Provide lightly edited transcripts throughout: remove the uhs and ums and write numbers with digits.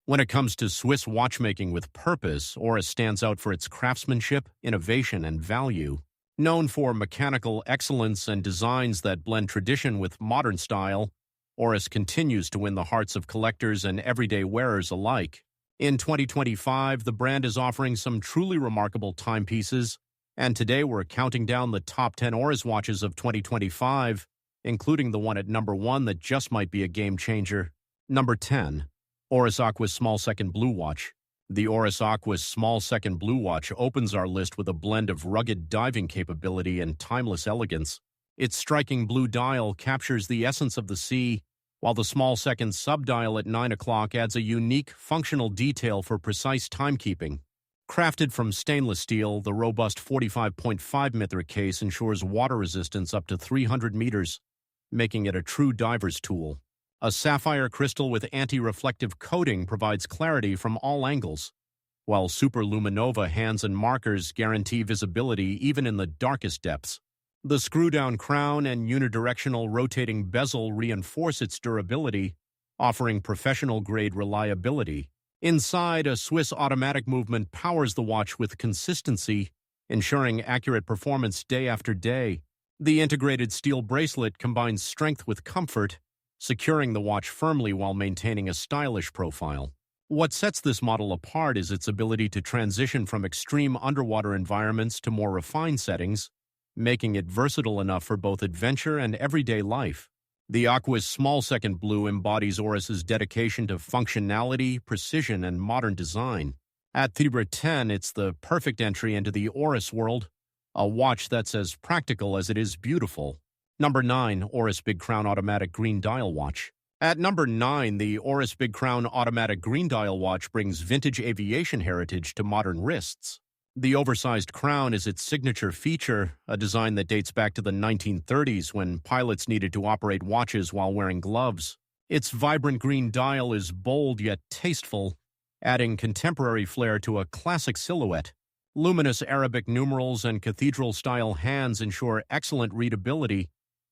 When it comes to Swiss watchmaking with purpose, Oris stands out for its craftsmanship, innovation, and value. Known for mechanical excellence and designs that blend tradition with modern style, Oris continues to win the hearts of collectors and everyday wearers alike. In 2025, the brand is offering some truly remarkable timepieces, and today we're counting down the top 10 Oris watches of 2025, including the one at number 1 that just might be a game changer. Number 10. Oris Aquis Small Second Blue Watch. The Oris Aquis Small Second Blue Watch opens our list with a blend of rugged diving capability and timeless elegance. Its striking blue dial captures the essence of the sea, while the small second sub-dial at 9 o'clock adds a unique, functional detail for precise timekeeping. Crafted from stainless steel, the robust 45.5 Mithra case ensures water resistance up to 300 meters, making it a true diver's tool. A sapphire crystal with anti-reflective coating provides clarity from all angles, while Super Luminova hands and markers guarantee visibility even in the darkest depths. The screw-down crown and unidirectional rotating bezel reinforce its durability, offering professional-grade reliability. Inside, a Swiss automatic movement powers the watch with consistency, ensuring accurate performance day after day. The integrated steel bracelet combines strength with comfort, securing the watch firmly while maintaining a stylish profile. What sets this model apart is its ability to transition from extreme underwater environments to more refined settings, making it versatile enough for both adventure and everyday life. The Aquis Small Second Blue embodies Oris's dedication to functionality, precision, and modern design. At number 10, it's the perfect entry into the Oris world, a watch that's as practical as it is beautiful. Number 9, Oris Big Crown Automatic Green Dial Watch. At number 9, the Oris Big Crown Automatic Green Dial Watch brings vintage aviation heritage to modern wrists. The oversized crown is its signature feature, a design that dates back to the 1930s when pilots needed to operate watches while wearing gloves. Its vibrant green dial is bold yet tasteful, adding contemporary flair to a classic silhouette. Luminous Arabic numerals and cathedral-style hands ensure excellent readability,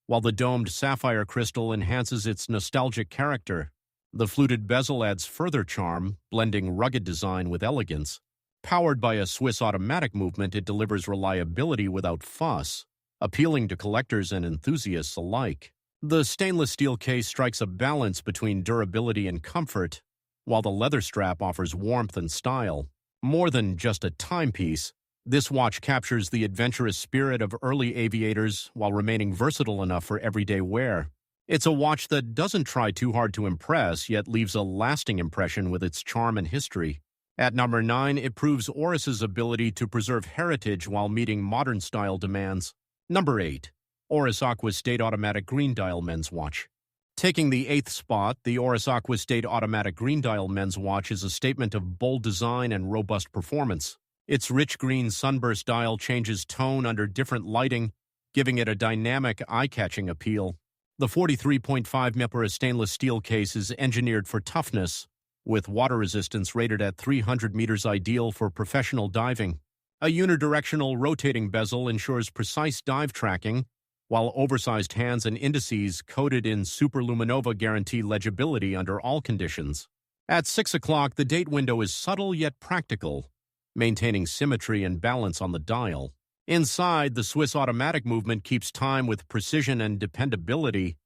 while the domed sapphire crystal enhances its nostalgic character. The fluted bezel adds further charm, blending rugged design with elegance. Powered by a Swiss automatic movement, it delivers reliability without fuss, appealing to collectors and enthusiasts alike. The stainless steel case strikes a balance between durability and comfort, while the leather strap offers warmth and style. More than just a timepiece, this watch captures the adventurous spirit of early aviators while remaining versatile enough for everyday wear. It's a watch that doesn't try too hard to impress, yet leaves a lasting impression with its charm and history. At number 9, it proves Oris's ability to preserve heritage while meeting modern style demands. Number 8, Oris Aquis State Automatic Green Dial Men's Watch. Taking the 8th spot, the Oris Aquis State Automatic Green Dial Men's Watch is a statement of bold design and robust performance. Its rich green sunburst dial changes tone under different lighting, giving it a dynamic, eye-catching appeal. The 43.5 Mipera stainless steel case is engineered for toughness, with water resistance rated at 300 meters, ideal for professional diving. A unidirectional rotating bezel ensures precise dive tracking, while oversized hands and indices coated in Super Luminova guarantee legibility under all conditions. At 6 o'clock, the date window is subtle yet practical, maintaining symmetry and balance on the dial. Inside, the Swiss automatic movement keeps time with precision and dependability,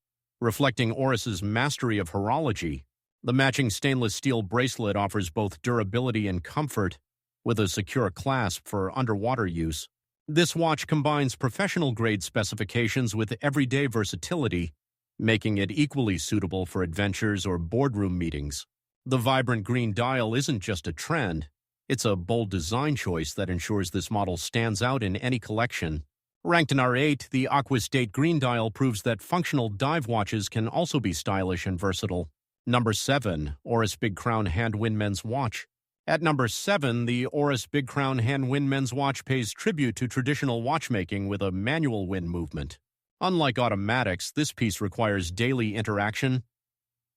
reflecting Oris's mastery of horology. The matching stainless steel bracelet offers both durability and comfort, with a secure clasp for underwater use. This watch combines professional-grade specifications with everyday versatility, making it equally suitable for adventures or boardroom meetings. The vibrant green dial isn't just a trend. It's a bold design choice that ensures this model stands out in any collection. Ranked in R8, the Aquis State Green Dial proves that functional dive watches can also be stylish and versatile. Number 7, Oris Big Crown Hand Win Men's Watch. At number 7, the Oris Big Crown Hand Win Men's Watch pays tribute to traditional watchmaking with a manual win movement. Unlike automatics, this piece requires daily interaction,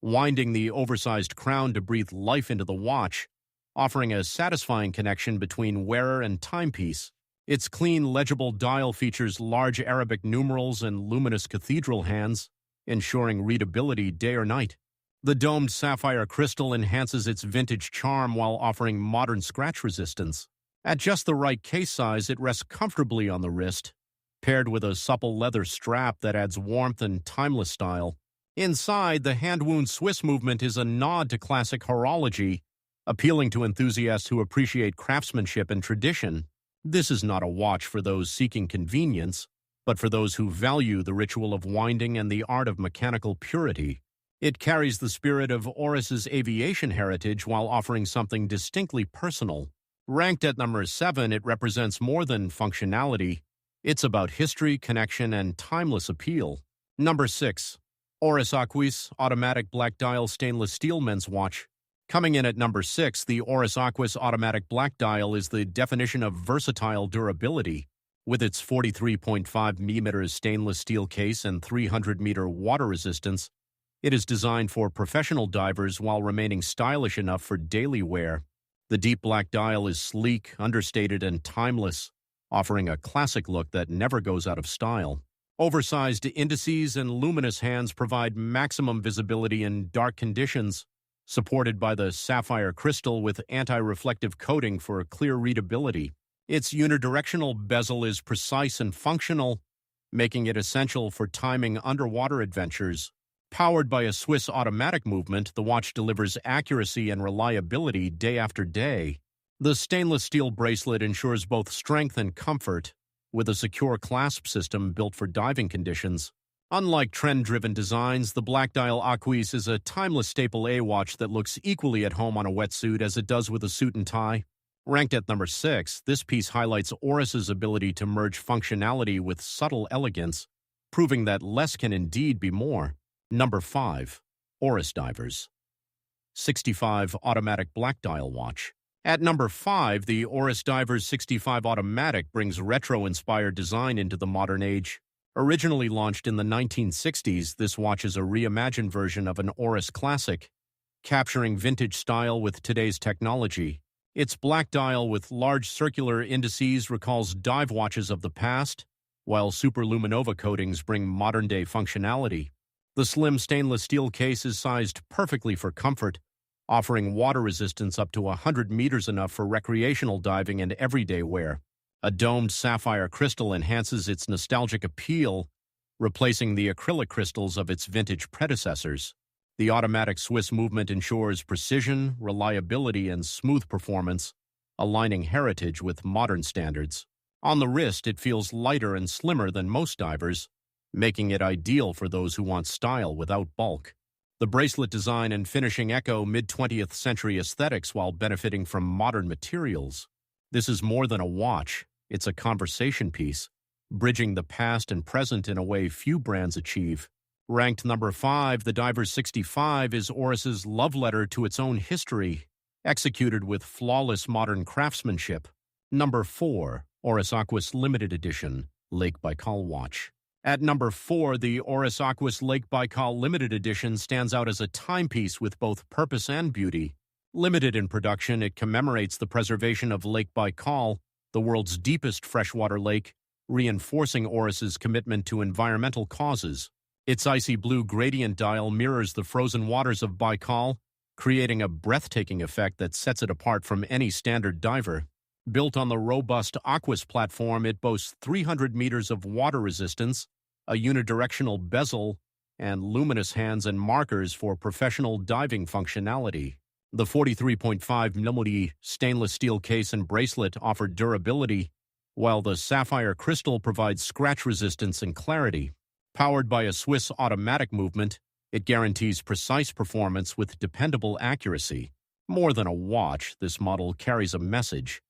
winding the oversized crown to breathe life into the watch, offering a satisfying connection between wearer and timepiece. Its clean, legible dial features large Arabic numerals and luminous cathedral hands, ensuring readability day or night. The domed sapphire crystal enhances its vintage charm while offering modern scratch resistance. At just the right case size, it rests comfortably on the wrist, paired with a supple leather strap that adds warmth and timeless style. Inside, the hand-wound Swiss movement is a nod to classic horology, appealing to enthusiasts who appreciate craftsmanship and tradition. This is not a watch for those seeking convenience, but for those who value the ritual of winding and the art of mechanical purity. It carries the spirit of Oris's aviation heritage while offering something distinctly personal. Ranked at number 7, it represents more than functionality. It's about history, connection, and timeless appeal. Number 6. Oris Aquis Automatic Black Dial Stainless Steel Men's Watch. Coming in at number 6, the Oris Aquis Automatic Black Dial is the definition of versatile durability. With its 43.5 mm stainless steel case and 300-meter water resistance, it is designed for professional divers while remaining stylish enough for daily wear. The deep black dial is sleek, understated, and timeless, offering a classic look that never goes out of style. Oversized indices and luminous hands provide maximum visibility in dark conditions, supported by the sapphire crystal with anti-reflective coating for clear readability. Its unidirectional bezel is precise and functional, making it essential for timing underwater adventures. Powered by a Swiss automatic movement, the watch delivers accuracy and reliability day after day. The stainless steel bracelet ensures both strength and comfort, with a secure clasp system built for diving conditions. Unlike trend-driven designs, the Black Dial Aquis is a timeless staple A watch that looks equally at home on a wetsuit as it does with a suit and tie. Ranked at number 6, this piece highlights Oris's ability to merge functionality with subtle elegance, proving that less can indeed be more. Number 5. Oris Divers 65 Automatic Black Dial Watch. At number 5, the Oris Divers 65 Automatic brings retro-inspired design into the modern age. Originally launched in the 1960s, this watch is a reimagined version of an Oris classic, capturing vintage style with today's technology. Its black dial with large circular indices recalls dive watches of the past, while superluminova coatings bring modern-day functionality. The slim stainless steel case is sized perfectly for comfort, offering water resistance up to 100 meters, enough for recreational diving and everyday wear. A domed sapphire crystal enhances its nostalgic appeal, replacing the acrylic crystals of its vintage predecessors. The automatic Swiss movement ensures precision, reliability, and smooth performance, aligning heritage with modern standards. On the wrist, it feels lighter and slimmer than most divers, making it ideal for those who want style without bulk. The bracelet design and finishing echo mid-20th century aesthetics while benefiting from modern materials. This is more than a watch, it's a conversation piece, bridging the past and present in a way few brands achieve. Ranked number 5, the Divers 65 is Oris's love letter to its own history, executed with flawless modern craftsmanship. Number 4, Oris Aquis Limited Edition, Lake Baikal Watch. At number 4, the Oris Aquis Lake Baikal Limited Edition stands out as a timepiece with both purpose and beauty. Limited in production, it commemorates the preservation of Lake Baikal, the world's deepest freshwater lake, reinforcing Oris's commitment to environmental causes. Its icy blue gradient dial mirrors the frozen waters of Baikal, creating a breathtaking effect that sets it apart from any standard diver. Built on the robust Aquis platform, it boasts 300 meters of water resistance, a unidirectional bezel, and luminous hands and markers for professional diving functionality. The 43.5 mm stainless steel case and bracelet offer durability, while the sapphire crystal provides scratch resistance and clarity. Powered by a Swiss automatic movement, it guarantees precise performance with dependable accuracy. More than a watch, this model carries a message.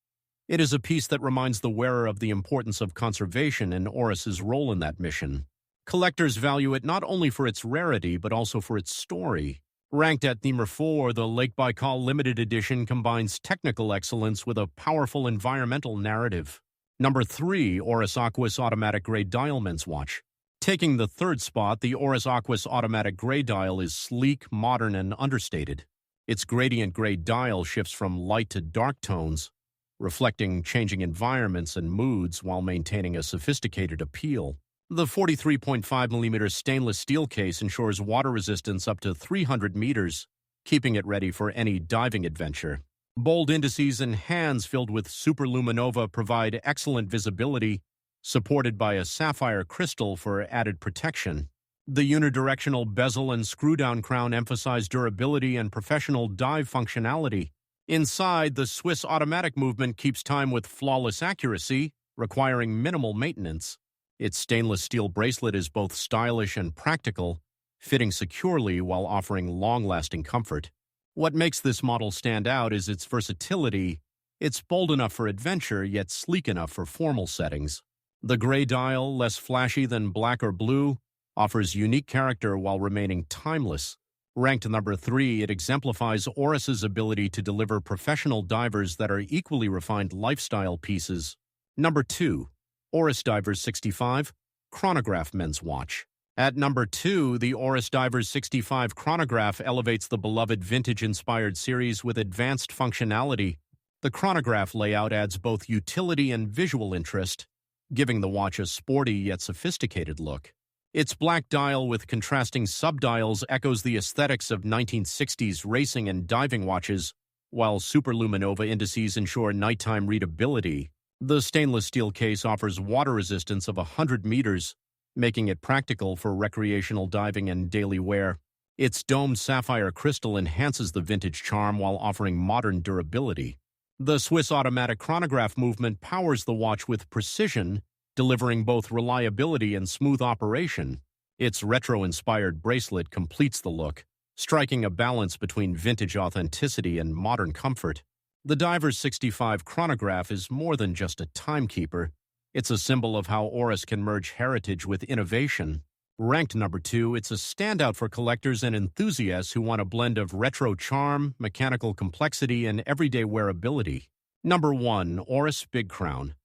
It is a piece that reminds the wearer of the importance of conservation and Oris's role in that mission. Collectors value it not only for its rarity, but also for its story. Ranked at number 4, the Lake Baikal Limited Edition combines technical excellence with a powerful environmental narrative. Number 3, Oris Aquis Automatic Gray Dial Men's Watch. Taking the 3rd spot, the Oris Aquis Automatic Gray Dial is sleek, modern, and understated. Its gradient gray dial shifts from light to dark tones, reflecting changing environments and moods while maintaining a sophisticated appeal. The 43.5mm stainless steel case ensures water resistance up to 300 meters, keeping it ready for any diving adventure. Bold indices and hands filled with superluminova provide excellent visibility, supported by a sapphire crystal for added protection. The unidirectional bezel and screw-down crown emphasize durability and professional dive functionality. Inside, the Swiss automatic movement keeps time with flawless accuracy, requiring minimal maintenance. Its stainless steel bracelet is both stylish and practical, fitting securely while offering long-lasting comfort. What makes this model stand out is its versatility. It's bold enough for adventure, yet sleek enough for formal settings. The gray dial, less flashy than black or blue, offers unique character while remaining timeless. Ranked number 3, it exemplifies Oris's ability to deliver professional divers that are equally refined lifestyle pieces. Number 2, Oris Divers 65 Chronograph Men's Watch. At number 2, the Oris Divers 65 Chronograph elevates the beloved vintage-inspired series with advanced functionality. The chronograph layout adds both utility and visual interest, giving the watch a sporty yet sophisticated look. Its black dial with contrasting subdials echoes the aesthetics of 1960s racing and diving watches, while superluminova indices ensure nighttime readability. The stainless steel case offers water resistance of 100 meters, making it practical for recreational diving and daily wear. Its domed sapphire crystal enhances the vintage charm while offering modern durability. The Swiss automatic chronograph movement powers the watch with precision, delivering both reliability and smooth operation. Its retro-inspired bracelet completes the look, striking a balance between vintage authenticity and modern comfort. The Divers 65 chronograph is more than just a timekeeper. It's a symbol of how Oris can merge heritage with innovation. Ranked number 2, it's a standout for collectors and enthusiasts who want a blend of retro charm, mechanical complexity, and everyday wearability. Number 1, Oris Big Crown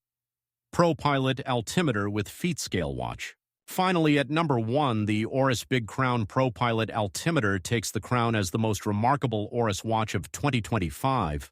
Pro Pilot Altimeter with Feet Scale Watch. Finally, at number 1, the Oris Big Crown Pro Pilot Altimeter takes the crown as the most remarkable Oris watch of 2025.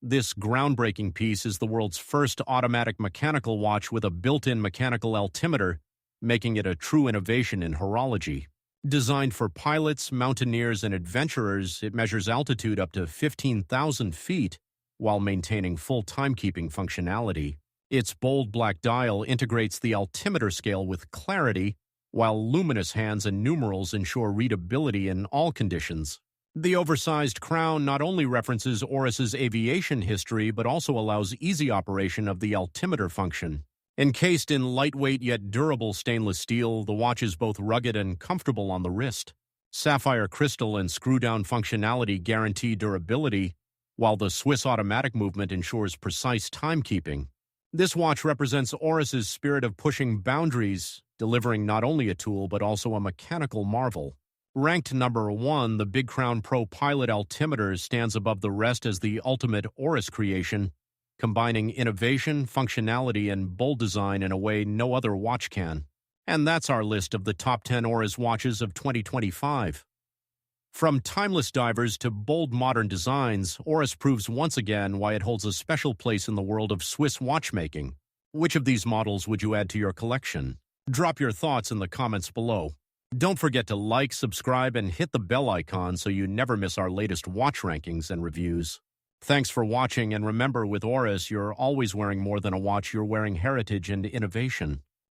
This groundbreaking piece is the world's first automatic mechanical watch with a built-in mechanical altimeter, making it a true innovation in horology. Designed for pilots, mountaineers, and adventurers, it measures altitude up to 15,000 feet while maintaining full timekeeping functionality. Its bold black dial integrates the altimeter scale with clarity, while luminous hands and numerals ensure readability in all conditions. The oversized crown not only references Oris's aviation history but also allows easy operation of the altimeter function. Encased in lightweight yet durable stainless steel, the watch is both rugged and comfortable on the wrist. Sapphire crystal and screw-down functionality guarantee durability, while the Swiss automatic movement ensures precise timekeeping. This watch represents Oris's spirit of pushing boundaries, delivering not only a tool but also a mechanical marvel. Ranked number 1, the Big Crown Pro Pilot Altimeter stands above the rest as the ultimate Oris creation, combining innovation, functionality, and bold design in a way no other watch can. And that's our list of the top 10 Oris watches of 2025. From timeless divers to bold modern designs, Oris proves once again why it holds a special place in the world of Swiss watchmaking. Which of these models would you add to your collection? Drop your thoughts in the comments below. Don't forget to like, subscribe, and hit the bell icon so you never miss our latest watch rankings and reviews. Thanks for watching, and remember, with Oris, you're always wearing more than a watch, you're wearing heritage and innovation.